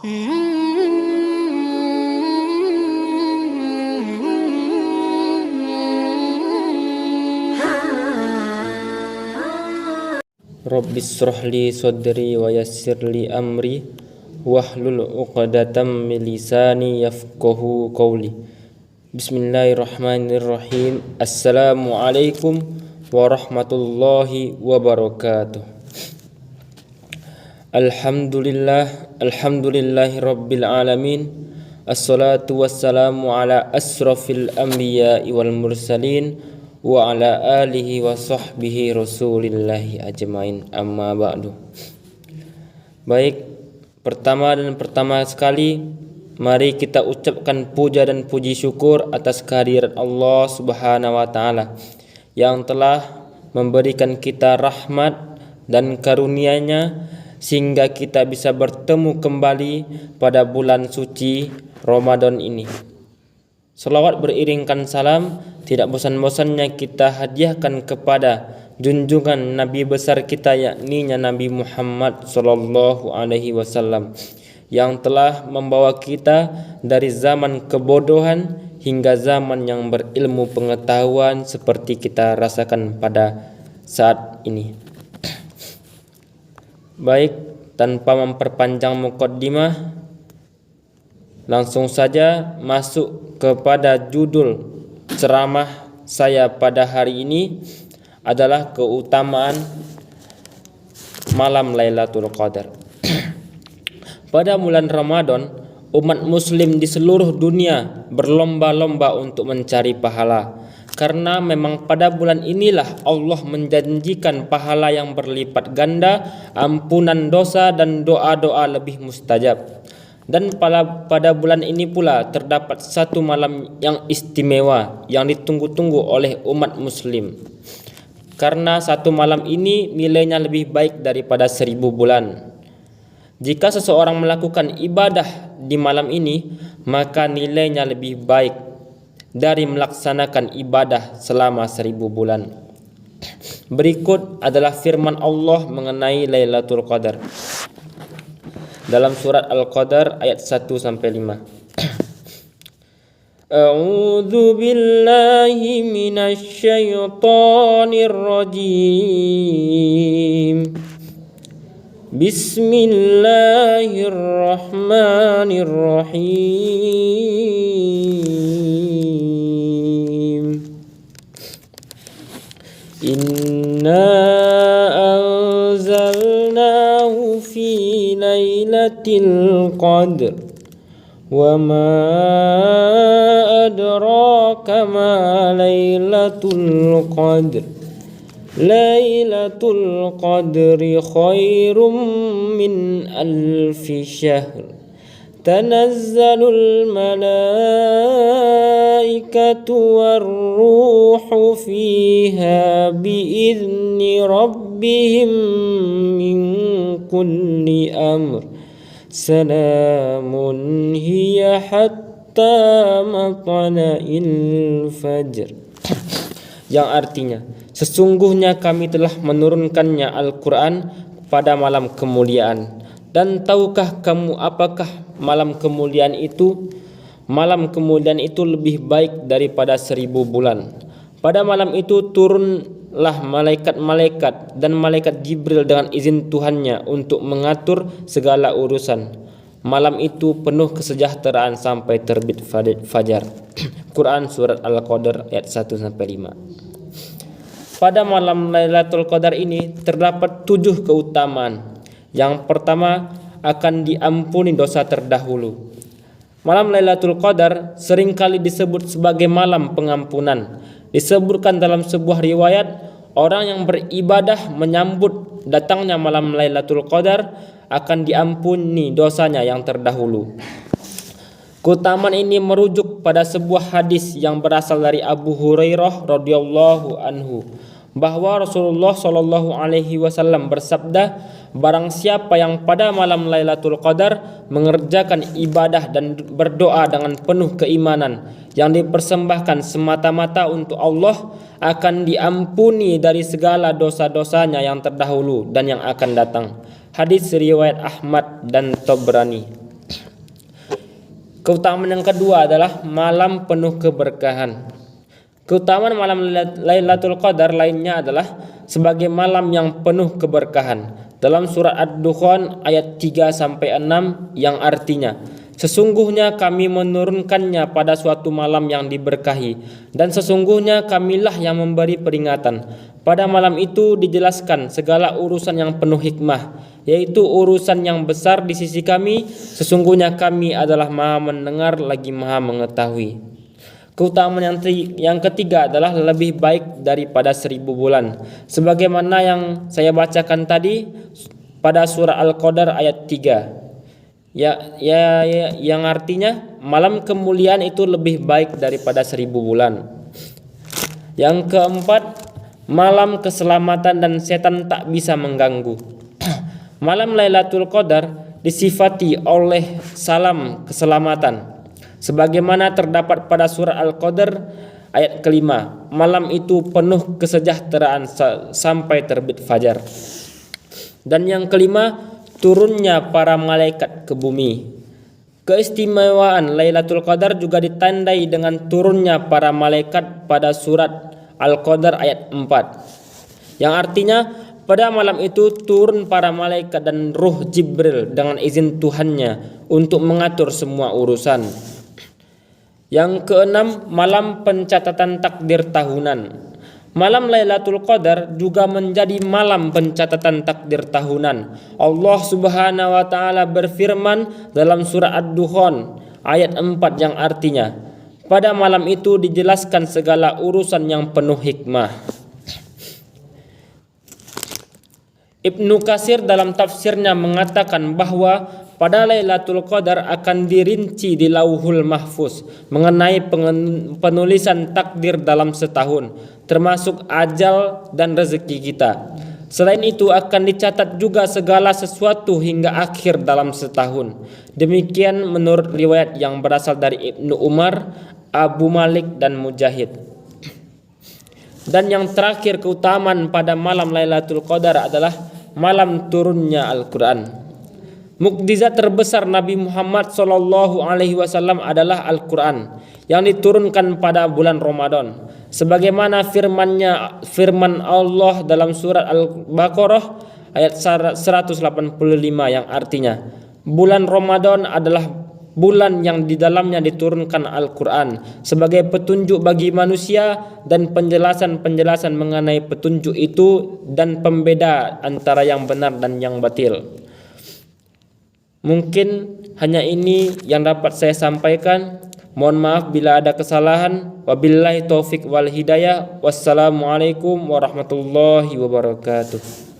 Rabbis shrah li sadri wa yassir li amri wahlul 'uqdatam min lisani yafqahu qawli. Bismillahirrahmanirrahim. Assalamualaikum warahmatullahi wabarakatuh. Alhamdulillahi rabbil alamin. Assalatu wassalamu ala asrafil anbiya'i wal mursalin wa ala alihi wa sahbihi rasulillahi ajmain, amma ba'du. Baik, pertama sekali mari kita ucapkan puja dan puji syukur atas kehadirat Allah Subhanahu wa taala yang telah memberikan kita rahmat dan karunia-Nya sehingga kita bisa bertemu kembali pada bulan suci Ramadan ini. Salawat beriringkan salam tidak bosan-bosannya kita hadiahkan kepada junjungan Nabi besar kita, yakni Nabi Muhammad sallallahu alaihi wasallam yang telah membawa kita dari zaman kebodohan hingga zaman yang berilmu pengetahuan seperti kita rasakan pada saat ini. Baik, tanpa memperpanjang muqaddimah, langsung saja masuk kepada judul ceramah saya pada hari ini adalah keutamaan malam Lailatul Qadar. Pada bulan Ramadan, umat muslim di seluruh dunia berlomba-lomba untuk mencari pahala. Karena memang pada bulan inilah Allah menjanjikan pahala yang berlipat ganda, ampunan dosa dan doa-doa lebih mustajab. Dan pada bulan ini pula terdapat satu malam yang istimewa yang ditunggu-tunggu oleh umat muslim. Karena satu malam ini nilainya lebih baik daripada 1000 bulan. Jika seseorang melakukan ibadah di malam ini, maka nilainya lebih baik dari melaksanakan ibadah selama 1000 bulan. Berikut adalah firman Allah mengenai Lailatul Qadar dalam surat Al-Qadar ayat 1-5. A'udzu billahi minasy syaithanir rajim. Bismillahirrahmanirrahim. Inna anzalnahu fi lailatul qadr wa ma adraka ma lailatul qadr. Lailatul qadri khairum min alfi syahr. Tanazzalul malaikatu war-ruhu fiha bi'izni rabbihim min kulli amr. Salamun hiya hatta matla'il fajr. Yang artinya, sesungguhnya kami telah menurunkannya Al-Quran pada malam kemuliaan. Dan tahukah kamu apakah malam kemuliaan itu? Malam kemuliaan itu lebih baik daripada 1000 bulan. Pada malam itu turunlah malaikat-malaikat dan malaikat Jibril dengan izin Tuhannya untuk mengatur segala urusan. Malam itu penuh kesejahteraan sampai terbit fajar. Quran surat Al-Qadar ayat 1-5. Pada malam Lailatul Qadar ini terdapat 7 keutamaan. Yang pertama, akan diampuni dosa terdahulu. Malam Lailatul Qadar seringkali disebut sebagai malam pengampunan. Disebutkan dalam sebuah riwayat, orang yang beribadah menyambut datangnya malam Lailatul Qadar akan diampuni dosanya yang terdahulu. Keutamaan ini merujuk pada sebuah hadis yang berasal dari Abu Hurairah radhiyallahu anhu, bahwa Rasulullah Shallallahu alaihi wasallam bersabda, barang siapa yang pada malam Lailatul Qadar mengerjakan ibadah dan berdoa dengan penuh keimanan yang dipersembahkan semata-mata untuk Allah, akan diampuni dari segala dosa-dosanya yang terdahulu dan yang akan datang. Hadis riwayat Ahmad dan Tabrani. Keutamaan yang kedua adalah malam penuh keberkahan. Keutamaan malam Lailatul Qadar lainnya adalah sebagai malam yang penuh keberkahan. Dalam surat Ad-Dukhan ayat 3 sampai 6 yang artinya, sesungguhnya kami menurunkannya pada suatu malam yang diberkahi, dan sesungguhnya kamilah yang memberi peringatan. Pada malam itu dijelaskan segala urusan yang penuh hikmah, yaitu urusan yang besar di sisi kami. Sesungguhnya kami adalah Maha mendengar lagi Maha mengetahui. Keutamaan yang ketiga adalah lebih baik daripada 1000 bulan, sebagaimana yang saya bacakan tadi pada surah Al-Qadar ayat 3. Yang artinya malam kemuliaan itu lebih baik daripada 1000 bulan. Yang keempat, malam keselamatan dan setan tak bisa mengganggu. Malam Lailatul Qadar disifati oleh salam keselamatan, sebagaimana terdapat pada surah Al-Qadar ayat kelima. Malam itu penuh kesejahteraan sampai terbit fajar. Dan yang kelima, turunnya para malaikat ke bumi. Keistimewaan Lailatul Qadar juga ditandai dengan turunnya para malaikat pada surat Al-Qadar ayat 4, yang artinya pada malam itu turun para malaikat dan ruh Jibril dengan izin Tuhannya untuk mengatur semua urusan. Yang keenam, malam pencatatan takdir tahunan. Malam Lailatul Qadar juga menjadi malam pencatatan takdir tahunan. Allah Subhanahu wa taala berfirman dalam surah Ad-Dukhan ayat 4 yang artinya, pada malam itu dijelaskan segala urusan yang penuh hikmah. Ibnu Katsir dalam tafsirnya mengatakan bahwa pada Lailatul Qadar akan dirinci di Lauhul Mahfuz mengenai penulisan takdir dalam setahun, termasuk ajal dan rezeki kita. Selain itu akan dicatat juga segala sesuatu hingga akhir dalam setahun. Demikian menurut riwayat yang berasal dari Ibnu Umar, Abu Malik dan Mujahid. Dan yang terakhir, keutamaan pada malam Lailatul Qadar adalah malam turunnya Al-Quran. Mukjizat terbesar Nabi Muhammad SAW adalah Al-Quran yang diturunkan pada bulan Ramadan, sebagaimana firman Allah dalam surat Al-Baqarah ayat 185 yang artinya, bulan Ramadan adalah bulan yang di dalamnya diturunkan Al-Quran sebagai petunjuk bagi manusia dan penjelasan-penjelasan mengenai petunjuk itu dan pembeda antara yang benar dan yang batil. Mungkin hanya ini yang dapat saya sampaikan. Mohon maaf bila ada kesalahan. Wabillahi taufik wal hidayah. Wassalamualaikum warahmatullahi wabarakatuh.